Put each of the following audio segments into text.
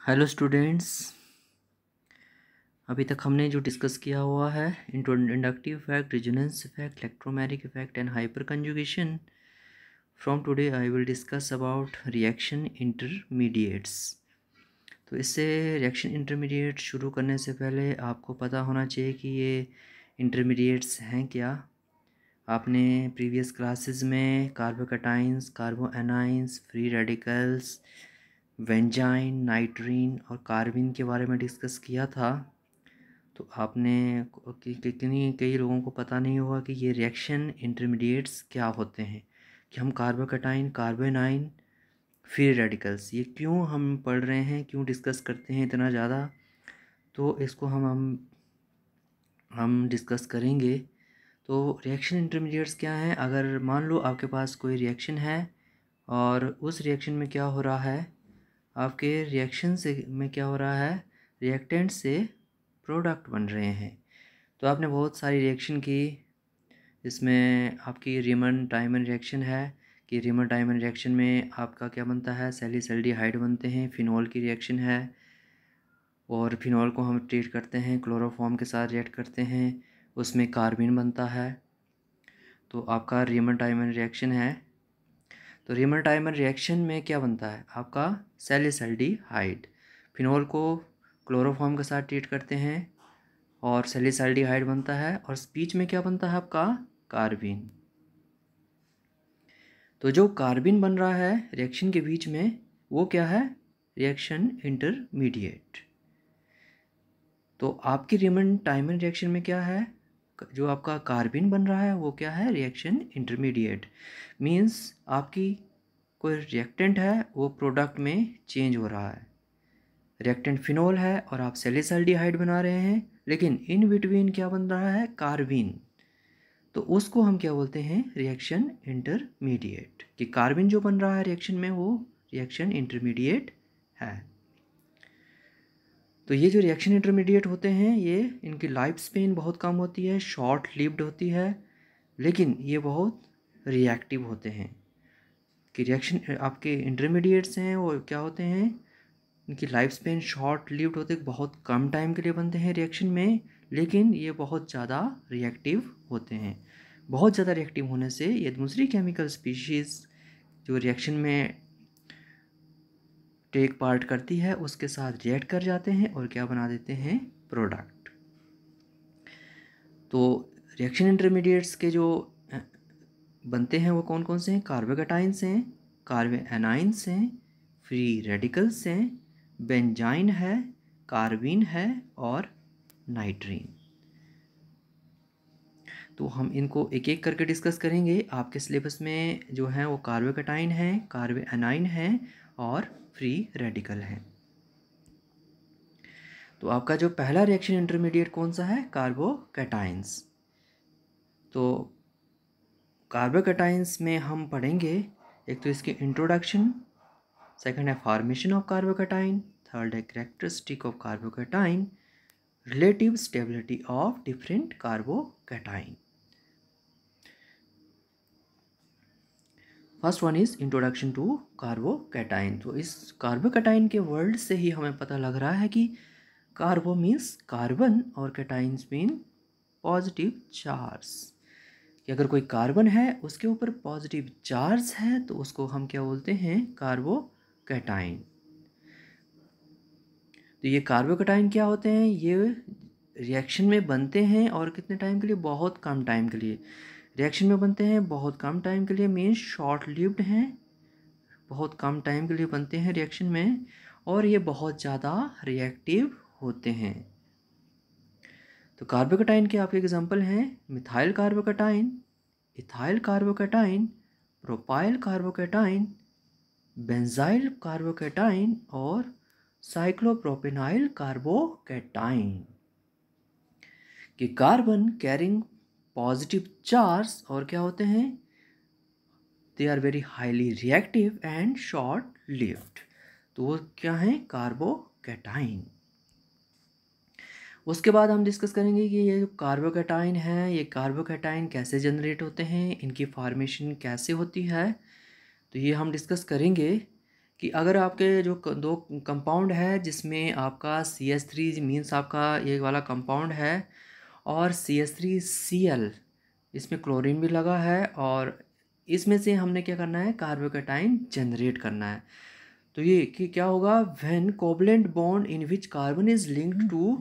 Hello students. अभी तक हमने जो डिस्कस किया हुआ है inductive effect, resonance effect, electromagnetic effect and hyper conjugation. From today I will discuss about reaction intermediates. तो इससे रिएक्शन इंटरमीडिएट शुरू करने से पहले आपको पता होना चाहिए कि ये इंटरमीडिएट्स हैं क्या। आपने प्रीवियस क्लासेस में कार्बोकैटाइंस, कार्बोएनाइंस, फ्री रेडिकल्स, बेंजाइन, नाइट्रीन और कार्बिन के बारे में डिस्कस किया था। तो आपने कितनी कई लोगों को पता नहीं होगा कि ये रिएक्शन इंटरमीडिएट्स क्या होते हैं, कि हम कार्बोकैटाइन, कार्बोनाइन, फ्री रेडिकल्स ये क्यों हम पढ़ रहे हैं, क्यों डिस्कस करते हैं इतना ज़्यादा। तो इसको हम डिस्कस करेंगे। तो रिएक्शन इंटरमीडिएट्स क्या हैं। अगर मान लो आपके पास कोई रिएक्शन है और उस रिएक्शन में क्या हो रहा है, आपके रिएक्शन से में क्या हो रहा है, रिएक्टेंट से प्रोडक्ट बन रहे हैं। तो आपने बहुत सारी रिएक्शन की। इसमें आपकी रीमन टाइमन रिएक्शन है कि रीमन टाइमन रिएक्शन में आपका क्या बनता है, सैलिसल्डिहाइड बनते हैं। फिनॉल की रिएक्शन है और फिनॉल को हम ट्रीट करते हैं, क्लोरोफॉर्म के साथ रिएक्ट करते हैं, उसमें कार्बिन बनता है। तो आपका रीमन टाइमन रिएक्शन है। तो रीमन टाइमन रिएक्शन में क्या बनता है, आपका सैलिसल्डिहाइड। फिनॉल को क्लोरोफॉर्म के साथ ट्रीट करते हैं और सैलिसल्डिहाइड बनता है और बीच में क्या बनता है, आपका कार्बिन। तो जो कार्बिन बन रहा है रिएक्शन के बीच में वो क्या है, रिएक्शन इंटरमीडिएट। तो आपकी रीमन टाइमन रिएक्शन में क्या है, जो आपका कार्बिन बन रहा है वो क्या है, रिएक्शन इंटरमीडिएट। मींस आपकी कोई रिएक्टेंट है वो प्रोडक्ट में चेंज हो रहा है। रिएक्टेंट फिनॉल है और आप सैलिसल्डिहाइड बना रहे हैं, लेकिन इन बिटवीन क्या बन रहा है, कार्बिन। तो उसको हम क्या बोलते हैं, रिएक्शन इंटरमीडिएट। कि कार्बन जो बन रहा है रिएक्शन में वो रिएक्शन इंटरमीडिएट है। तो ये जो रिएक्शन इंटरमीडिएट होते हैं ये इनकी लाइफ स्पेन बहुत कम होती है, शॉर्ट लिव्ड होती है, लेकिन ये बहुत रिएक्टिव होते हैं। कि रिएक्शन आपके इंटरमीडिएट्स हैं वो क्या होते हैं, इनकी लाइफ स्पेन शॉर्ट लिव्ड होते हैं, बहुत कम टाइम के लिए बनते हैं रिएक्शन में, लेकिन ये बहुत ज़्यादा रिएक्टिव होते हैं। बहुत ज़्यादा रिएक्टिव होने से ये दूसरी केमिकल स्पीशीज़ जो रिएक्शन में टेक पार्ट करती है उसके साथ रिएक्ट कर जाते हैं और क्या बना देते हैं, प्रोडक्ट। तो रिएक्शन इंटरमीडिएट्स के जो बनते हैं वो कौन कौन से हैं, कार्बोकैटाइंस हैं, कार्बोएनाइंस हैं, फ्री रेडिकल्स हैं, बेंजाइन है, कार्बिन है और नाइट्रीन। तो हम इनको एक एक करके डिस्कस करेंगे। आपके सिलेबस में जो है वो कार्बोकैटाइन है, कार्बोएनाइन है और फ्री रेडिकल है। तो आपका जो पहला रिएक्शन इंटरमीडिएट कौन सा है, कार्बोकैटाइंस। तो कार्बोकैटाइंस में हम पढ़ेंगे एक तो इसकी इंट्रोडक्शन, सेकंड है फॉर्मेशन ऑफ कार्बोकैटाइन, थर्ड है characteristic of carbocation, relative stability of different carbocation. First one is introduction to carbocation. तो इस कार्बोकैटाइन के वर्ड से ही हमें पता लग रहा है कि कार्बो मीन्स कार्बन और कैटाइन्स मीन पॉजिटिव चार्ज। कि अगर कोई कार्बन है उसके ऊपर पॉजिटिव चार्ज है तो उसको हम क्या बोलते हैं, कार्बोकैटाइन। तो ये कार्बोकैटाइन क्या होते हैं, ये रिएक्शन में बनते हैं और कितने टाइम के लिए, बहुत कम टाइम के लिए रिएक्शन में बनते हैं, बहुत कम टाइम के लिए, मीन्स शॉर्ट लिव्ड हैं, बहुत कम टाइम के लिए बनते हैं रिएक्शन में, और ये बहुत ज़्यादा रिएक्टिव होते हैं। तो कार्बोकैटाइन के आपके एग्जांपल हैं methyl carbocation, ethyl carbocation, propyl carbocation, benzyl carbocation और साइक्लोप्रोपेनाइल कार्बोकैटाइन। कि कार्बन कैरिंग पॉजिटिव चार्ज और क्या होते हैं, they are very highly reactive and short lived. तो वो क्या है, कार्बोकैटाइन। उसके बाद हम डिस्कस करेंगे कि ये जो कार्बोकैटाइन है ये कार्बोकैटाइन कैसे जनरेट होते हैं, इनकी फॉर्मेशन कैसे होती है। तो ये हम डिस्कस करेंगे कि अगर आपके जो दो कंपाउंड है जिसमें आपका CH3 मीन्स आपका ये वाला कंपाउंड है और CH3Cl, इसमें क्लोरीन भी लगा है और इसमें से हमने क्या करना है, कार्बोकैटाइन जनरेट करना है। तो ये कि क्या होगा, when covalent bond in which carbon is linked to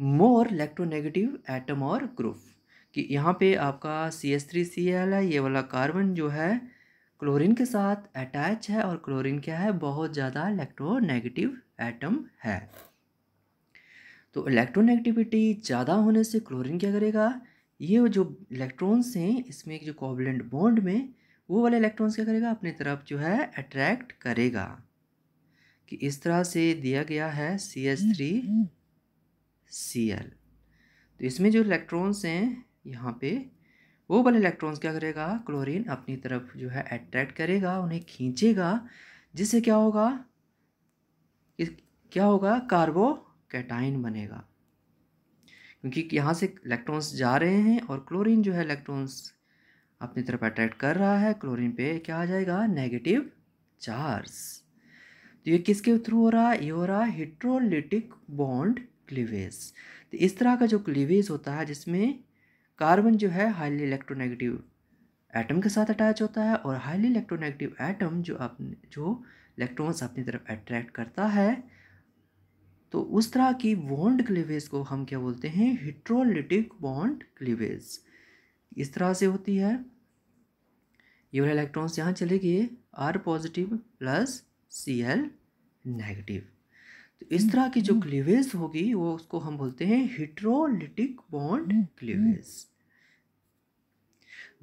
more electronegative atom और ग्रुप, कि यहाँ पे आपका CH3Cl है, ये वाला कार्बन जो है क्लोरीन के साथ अटैच है और क्लोरीन क्या है, बहुत ज़्यादा इलेक्ट्रोनेगेटिव एटम है। तो इलेक्ट्रोनेगेटिविटी ज़्यादा होने से क्लोरीन क्या करेगा, ये जो इलेक्ट्रॉन्स हैं इसमें जो कोवलेंट बॉन्ड में, वो वाले इलेक्ट्रॉन्स क्या करेगा, अपनी तरफ जो है अट्रैक्ट करेगा। कि इस तरह से दिया गया है CH3Cl। तो इसमें जो इलेक्ट्रॉन्स हैं यहाँ पे, वो वाले इलेक्ट्रॉन्स क्या करेगा, क्लोरीन अपनी तरफ जो है अट्रैक्ट करेगा, उन्हें खींचेगा, जिससे क्या होगा, कार्बोकैटाइन बनेगा। क्योंकि यहाँ से इलेक्ट्रॉन्स जा रहे हैं और क्लोरीन जो है इलेक्ट्रॉन्स अपनी तरफ अट्रैक्ट कर रहा है, क्लोरीन पे क्या आ जाएगा, नेगेटिव चार्ज। तो ये किसके थ्रू हो रहा है, ये हो रहा है हेटेरोलिटिक बॉन्ड क्लीवेज। तो इस तरह का जो क्लीवेज होता है जिसमें कार्बन जो है हाईली इलेक्ट्रोनेगेटिव एटम के साथ अटैच होता है और हाईली इलेक्ट्रोनेगेटिव एटम जो इलेक्ट्रॉन्स अपनी तरफ अट्रैक्ट करता है, तो उस तरह की बॉन्ड क्लीवेज को हम क्या बोलते हैं, हेटेरोलिटिक बॉन्ड क्लीवेज। इस तरह से होती है, ये वाले इलेक्ट्रॉन्स यहाँ चले गए, R positive plus Cl negative. तो इस तरह की जो क्लीवेज होगी वो उसको हम बोलते हैं हेटेरोलिटिक बॉन्ड क्लीवेज।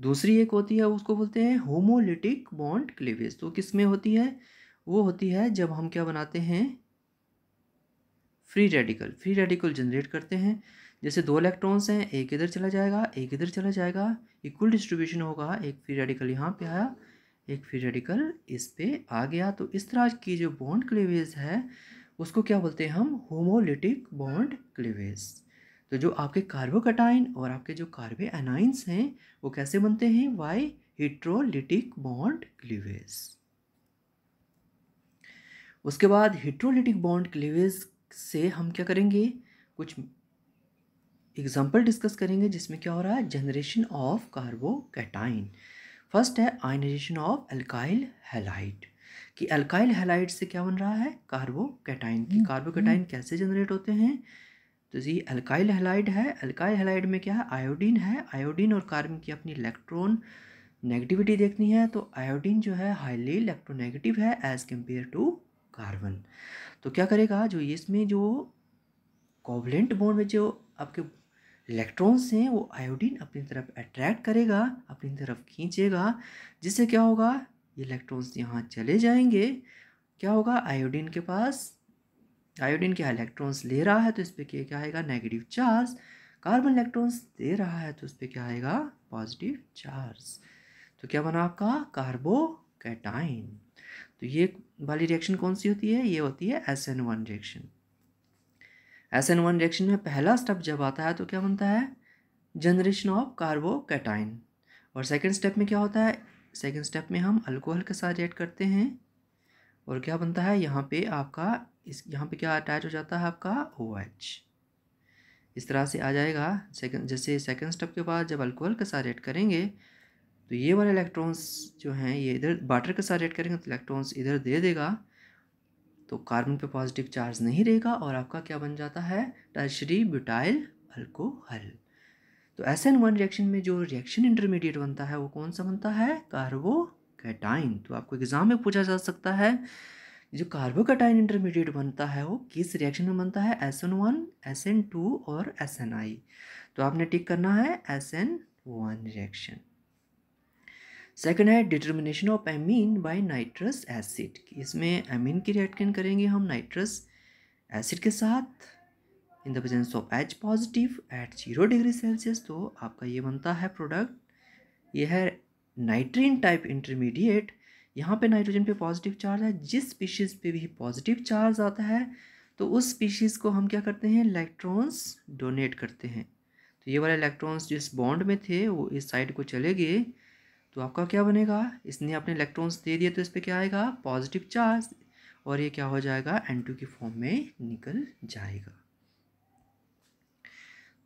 दूसरी एक होती है उसको बोलते हैं होमोलिटिक बॉन्ड क्लीवेज। तो किस में होती है, वो होती है जब हम क्या बनाते हैं, फ्री रेडिकल जनरेट करते हैं। जैसे दो इलेक्ट्रॉन्स हैं, एक इधर चला जाएगा एक इधर चला जाएगा, इक्वल डिस्ट्रीब्यूशन होगा, एक फ्री रेडिकल यहाँ पे आया एक फ्री रेडिकल इस पे आ गया। तो इस तरह की जो बॉन्ड क्लीवेज है उसको क्या बोलते हैं हम, होमोलिटिक बॉन्ड क्लीवेज। तो जो आपके कार्बोकैटाइन और आपके जो कार्बे एनाइंस हैं वो कैसे बनते हैं, बाय हेटेरोलिटिक बॉन्ड क्लीवेज। उसके बाद हेटेरोलिटिक बॉन्ड क्लीवेज से हम क्या करेंगे, कुछ एग्जाम्पल डिस्कस करेंगे जिसमें क्या हो रहा है, जनरेशन ऑफ कार्बोकैटाइन। फर्स्ट है आयनाइजेशन ऑफ अल्काइल हैलाइड, कि अल्काइल हैलाइड से क्या बन रहा है, कार्बोकैटाइन। की कार्बोकैटाइन कैसे जनरेट होते हैं, तो जी अल्काइल हैलाइड है, अल्काइल हैलाइड में क्या है, आयोडीन है, आयोडीन और कार्बन की अपनी इलेक्ट्रॉन नेगेटिविटी देखनी है, तो आयोडीन जो है हाईली इलेक्ट्रोनेगेटिव है एज कम्पेयर टू कार्बन। तो क्या करेगा, जो इसमें जो कोवलेंट बॉन्ड में जो आपके इलेक्ट्रॉन्स हैं वो आयोडीन अपनी तरफ अट्रैक्ट करेगा, अपनी तरफ खींचेगा, जिससे क्या होगा, ये इलेक्ट्रॉन्स यहाँ चले जाएंगे, क्या होगा, आयोडीन के पास, आयोडीन क्या इलेक्ट्रॉन्स ले रहा है तो इस पर क्या आएगा, negative charge. Carbon electrons they रहा है तो इस पर क्या आएगा, पॉजिटिव चार्ज। तो क्या बना आपका, कार्बोकैटाइन। तो ये वाली रिएक्शन कौन सी होती है, ये होती है SN1 रिएक्शन। SN1 रिएक्शन में पहला स्टेप जब आता है तो क्या बनता है, जनरेशन ऑफ कार्बोकैटाइन। और सेकंड स्टेप में क्या होता है, सेकंड स्टेप में हम अल्कोहल के साथ रिएक्ट करते हैं और क्या बनता है, यहाँ पे आपका यहाँ पे क्या अटैच हो जाता है आपका OH। इस तरह से आ जाएगा। जैसे सेकंड स्टेप के बाद जब अल्कोहल के साथ रिएक्ट करेंगे तो ये वाले इलेक्ट्रॉन्स जो हैं ये इधर वाटर के साथ रिएक्ट करेंगे तो इलेक्ट्रॉन्स इधर दे देगा, तो कार्बन पे पॉजिटिव चार्ज नहीं रहेगा और आपका क्या बन जाता है, टर्शरी ब्यूटाइल अल्कोहल। तो SN1 रिएक्शन में जो रिएक्शन इंटरमीडिएट बनता है वो कौन सा बनता है, कार्बोकैटाइन। तो आपको एग्जाम में पूछा जा सकता है जो कार्बोकैटाइन इंटरमीडिएट बनता है वो किस रिएक्शन में बनता है, SN1, SN2 और SNI। तो आपने टिक करना है SN1 रिएक्शन। सेकंड है determination of amine by nitrous acid, इसमें एमीन की रिएक्शन करेंगे हम नाइट्रस एसिड के साथ in the presence of H positive at 0 degree Celsius. तो आपका ये बनता है प्रोडक्ट, ये है नाइट्रीन टाइप इंटरमीडिएट। यहाँ पे नाइट्रोजन पे पॉजिटिव चार्ज है, जिस स्पीशीज़ पे भी पॉजिटिव चार्ज आता है तो उस स्पीशीज़ को हम क्या करते हैं, इलेक्ट्रॉन्स डोनेट करते हैं। तो ये वाले इलेक्ट्रॉन्स जिस बॉन्ड में थे वो इस साइड को चले गए, तो आपका क्या बनेगा, इसने अपने इलेक्ट्रॉन्स दे दिए तो इस पर क्या आएगा, पॉजिटिव चार्ज, और ये क्या हो जाएगा, N2 की फॉर्म में निकल जाएगा।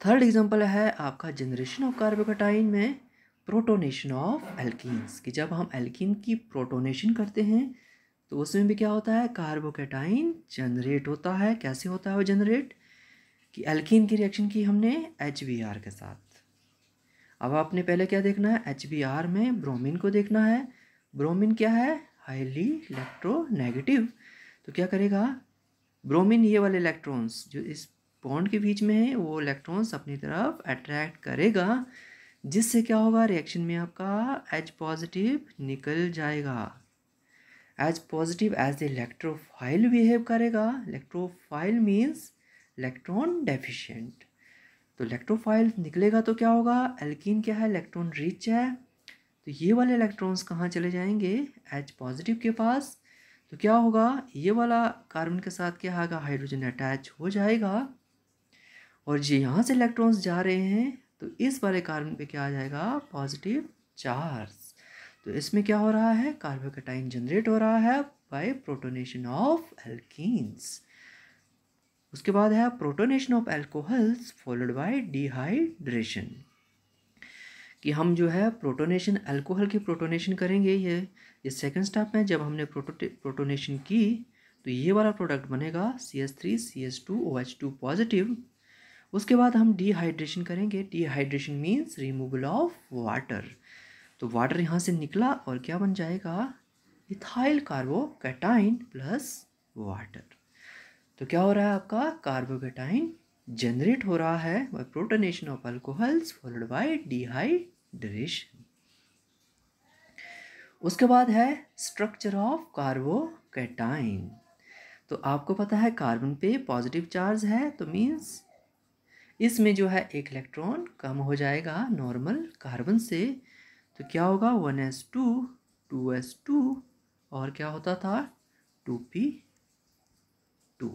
थर्ड एग्जांपल है आपका जनरेशन ऑफ कार्बोकैटाइन में प्रोटोनेशन ऑफ एल्कीन्स, कि जब हम एल्कीन की प्रोटोनेशन करते हैं तो उसमें भी क्या होता है, कार्बोकैटाइन जनरेट होता है। कैसे होता है वो जनरेट, कि एल्कीन की रिएक्शन की हमने HBr के साथ। अब आपने पहले क्या देखना है, HBr में ब्रोमीन को देखना है। ब्रोमीन क्या है, हाईली इलेक्ट्रोनेगेटिव। तो क्या करेगा, ब्रोमीन ये वाले इलेक्ट्रॉन्स जो इस बॉन्ड के बीच में है वो इलेक्ट्रॉन्स अपनी तरफ अट्रैक्ट करेगा, जिससे क्या होगा, रिएक्शन में आपका H पॉजिटिव निकल जाएगा। H positive as electrophile behave करेगा। Electrophile means electron deficient. तो इलेक्ट्रोफाइल निकलेगा तो क्या होगा, एल्कीन क्या है, इलेक्ट्रॉन रिच है, तो ये वाले इलेक्ट्रॉन्स कहाँ चले जाएंगे, H पॉजिटिव के पास। तो क्या होगा, ये वाला कार्बन के साथ क्या होगा, हाइड्रोजन अटैच हो जाएगा, और जो यहाँ से इलेक्ट्रॉन्स जा रहे हैं तो इस वाले कार्बन पे क्या आ जाएगा, पॉजिटिव चार्ज। तो इसमें क्या हो रहा है, कार्बोकैटाइन जनरेट हो रहा है बाय प्रोटोनेशन ऑफ एल्कीन्स। उसके बाद है protonation of alcohols followed by dehydration, कि हम जो है प्रोटोनेशन, अल्कोहल की प्रोटोनेशन करेंगे। ये सेकंड स्टेप में जब हमने प्रोटोनेशन की तो ये वाला प्रोडक्ट बनेगा CH3CH2OH2 पॉजिटिव। उसके बाद हम डिहाइड्रेशन करेंगे। Dehydration means removal of water. तो वाटर यहाँ से निकला और क्या बन जाएगा, इथाइल कार्बोकैटाइन प्लस वाटर। तो क्या हो रहा है, आपका कार्बोकैटाइन जनरेट हो रहा है by protonation of alcohols followed by dehydration. उसके बाद है स्ट्रक्चर ऑफ कार्बोकैटाइन। तो आपको पता है कार्बन पे पॉजिटिव चार्ज है, तो मीन्स इसमें जो है एक इलेक्ट्रॉन कम हो जाएगा नॉर्मल कार्बन से। तो क्या होगा, 1s2 2s2 और क्या होता था, 2p2।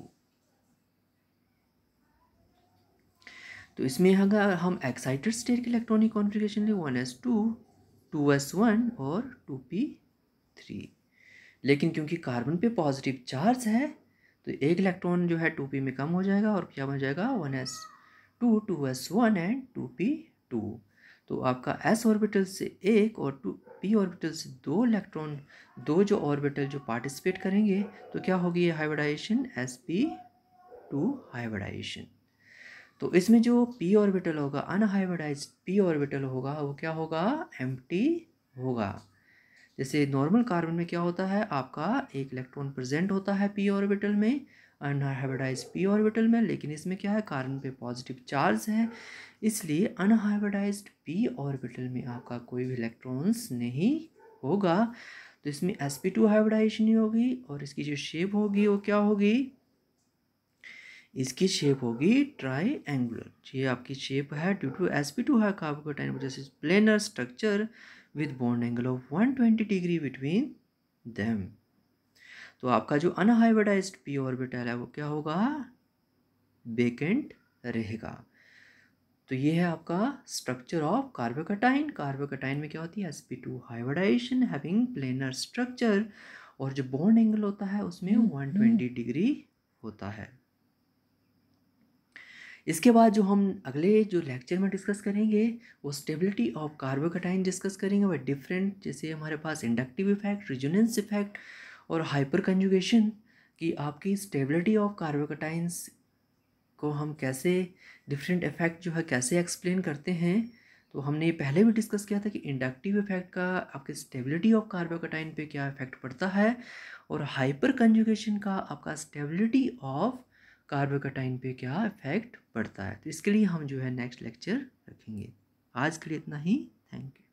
तो इसमें अगर हम एक्साइटेड स्टेट की इलेक्ट्रॉनिक कॉन्फ़िगरेशन ले 1s2 2s1 और 2p3, लेकिन क्योंकि कार्बन पे पॉजिटिव चार्ज है तो एक इलेक्ट्रॉन जो है 2p में कम हो जाएगा और क्या बन जाएगा, 1s2 2s1 एंड 2p2। तो आपका s ऑर्बिटल से एक और p ऑर्बिटल से दो इलेक्ट्रॉन, दो जो ऑर्बिटल जो पार्टिसिपेट करेंगे तो क्या होगी, ये हाइब्रिडाइजेशन sp2 हाइब्रिडाइजेशन। तो इसमें जो p ऑर्बिटल होगा, अनहाइब्रिडाइज्ड p ऑर्बिटल होगा, वो क्या होगा, एम्प्टी होगा। जैसे नॉर्मल कार्बन में क्या होता है, आपका एक इलेक्ट्रॉन प्रेजेंट होता है p ऑर्बिटल में, अनहाइब्रिडाइज्ड p ऑर्बिटल में, लेकिन इसमें क्या है, कार्बन पे पॉजिटिव चार्ज है, इसलिए अनहाइब्रिडाइज्ड p ऑर्बिटल में आपका कोई भी इलेक्ट्रॉन्स नहीं होगा। तो इसमें sp2 हाइब्रिडाइजेशन ही होगी, और इसकी जो शेप होगी वो क्या होगी, इसकी शेप होगी ट्राइएंगुलर। ये आपकी शेप है ड्यू टू sp2 है कार्बोकैटाइन वजह से planar structure with bond angle of 120 degree between them. तो आपका जो अनहाइब्रिडाइज्ड p ऑर्बिटल है वो क्या होगा, वेकेंट रहेगा। तो ये है आपका स्ट्रक्चर ऑफ कार्बोकैटाइन। कार्बोकैटाइन में क्या होती है, sp2 hybridisation having planar structure, और जो बॉन्ड एंगल होता है उसमें 120 डिग्री होता है। इसके बाद जो हम अगले जो लेक्चर में डिस्कस करेंगे वो स्टेबिलिटी ऑफ कार्बोकैटाइन डिस्कस करेंगे। वह डिफरेंट, जैसे हमारे पास इंडक्टिव इफेक्ट, रेजोनेंस इफेक्ट और हाइपर कंजुगेशन, की आपकी स्टेबिलिटी ऑफ कार्बोकैटाइन्स को हम कैसे डिफरेंट इफेक्ट जो है कैसे एक्सप्लेन करते हैं। तो हमने ये पहले भी डिस्कस किया था कि इंडक्टिव इफेक्ट का आपके स्टेबिलिटी ऑफ कार्बोकैटाइन पे क्या इफेक्ट पड़ता है, और हाइपर कंजुगेशन का आपका स्टेबिलिटी ऑफ कार्बोकैटाइन पे क्या इफेक्ट पड़ता है। तो इसके लिए हम जो है नेक्स्ट लेक्चर रखेंगे। आज के लिए इतना ही। Thank you.